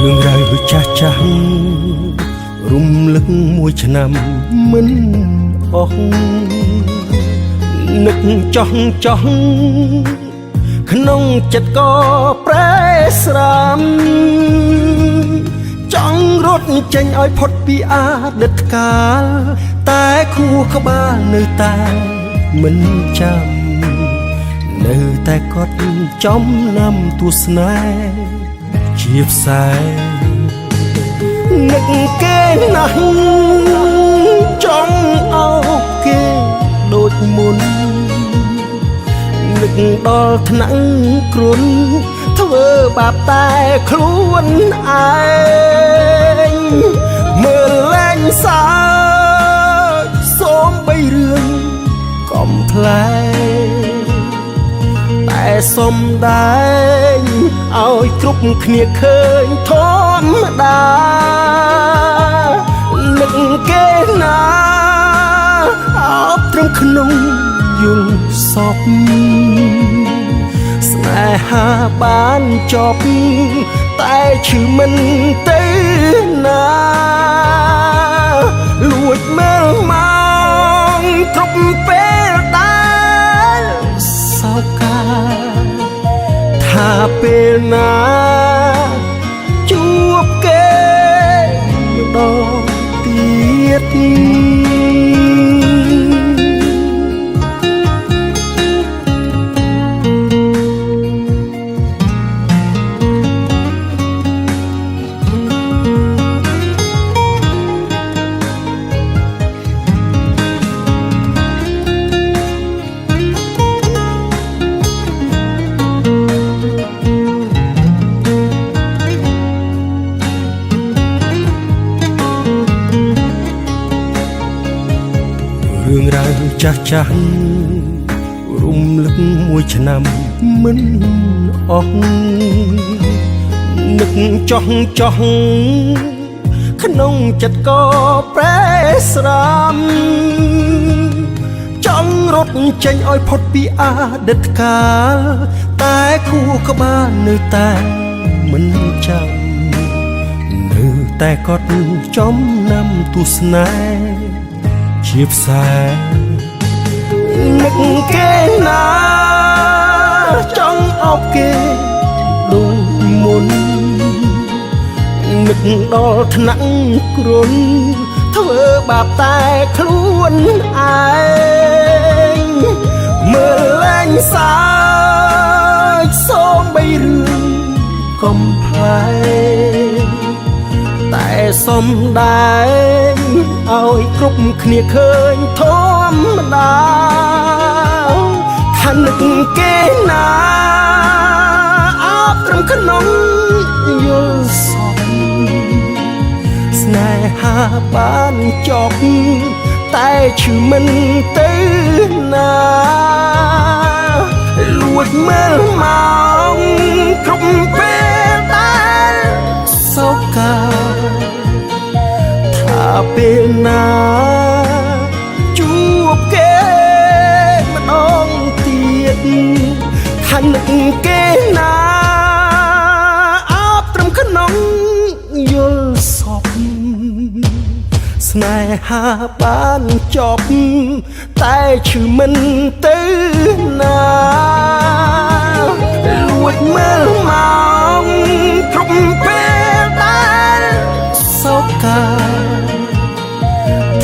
រឿងរ៉ាវចាស់ចាស់រំលឹកមួយឆ្នាំមិនអស់នឹកចោះក្នុងចិត្តក៏ប្រែស្រាំចង់រត់ចេញឲ្យផុតពីអតីតកាលតែខួរក្បាលនៅតែមិនចាំនៅតែកត់ចំណាំទស្សនាជាផ្សែងនឹកគេណាស់ចង់អោបគេដូចមុននឹកដល់ថ្នាក់គ្រុនធ្វើបាបតែខ្លួនឯងមើលលែងសើចសូមបីរឿងកំថ្លែងតែសុំដែរឲ្យគ្រប់គ្នាឃើញធម្មតានឹកគេណាអបត្រឹមក្នុងយល់សពស្នេហាបានចប់តែឈឺមិនទៅណាលួចមើលមកគ្រប់ពេលដែលសោកកាថាពេលណាជួបគេម្ដងទៀតរឿងរ៉ាវចាស់ចាស់រំលឹកមួយឆ្នាំមិនអស់នឹកចោះក្នុងចិត្តក៏ប្រែស្រាំចង់រត់ចេញឲ្យផុតពីអតីតកាលតែខួរក្បាលនៅតែមិនចាំនៅតែកត់ចំណាំទស្សនាជាផ្សែងនឹកគេណាចង់អោបគេដូចមុននឹកដល់ថ្នាក់គ្រុនធ្វើបាបតែខ្លួនឯងមើលលែងសើចសូមបីរឿងកំប្លែងតែសុំដែរឲ្យគ្រប់គ្នាឃើញធម្មតាថានឹកគេណាអបត្រឹមក្នុងយល់សពស្នេហាបានចប់តែឈឺមិនទៅណាលួចមើលមកគ្រប់ពេលដែលសោកកាថាពេលណាជួបគេម្ដងទៀតថានឹកគេណាអបត្រឹមក្នុងយល់សពស្នេហាបានចប់តែឈឺមិនទៅណាលួចមើលមកគ្រប់ពេលដែលសោកកា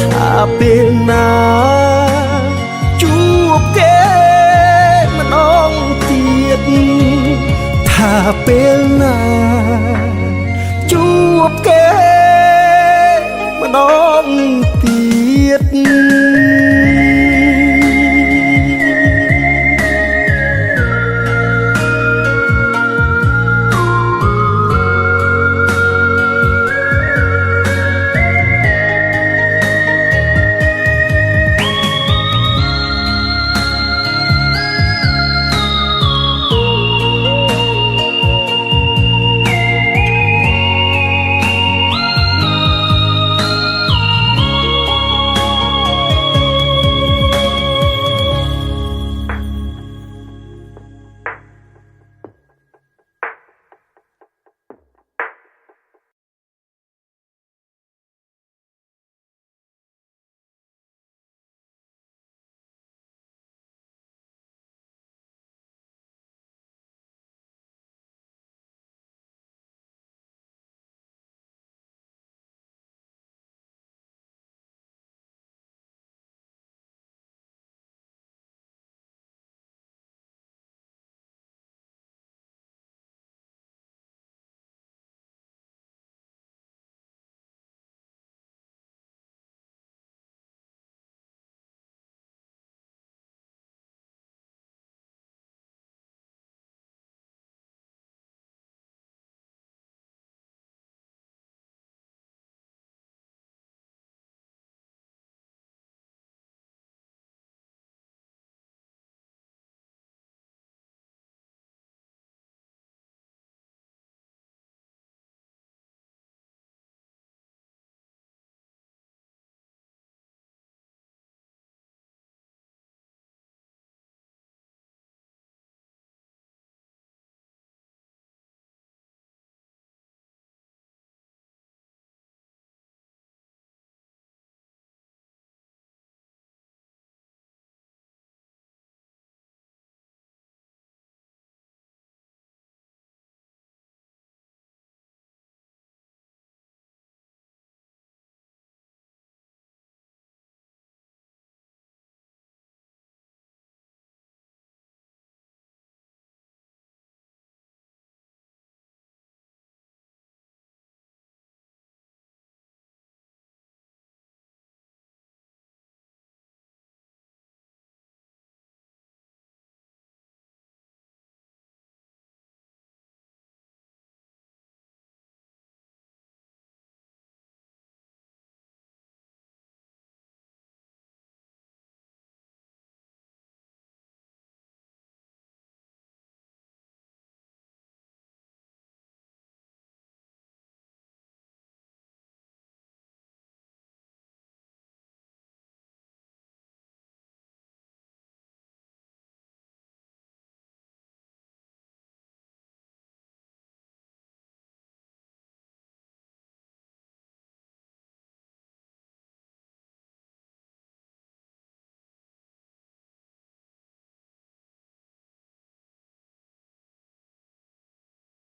ថាពេលណាជួបគេម្ដងទៀតថាពេលណាជួបគេ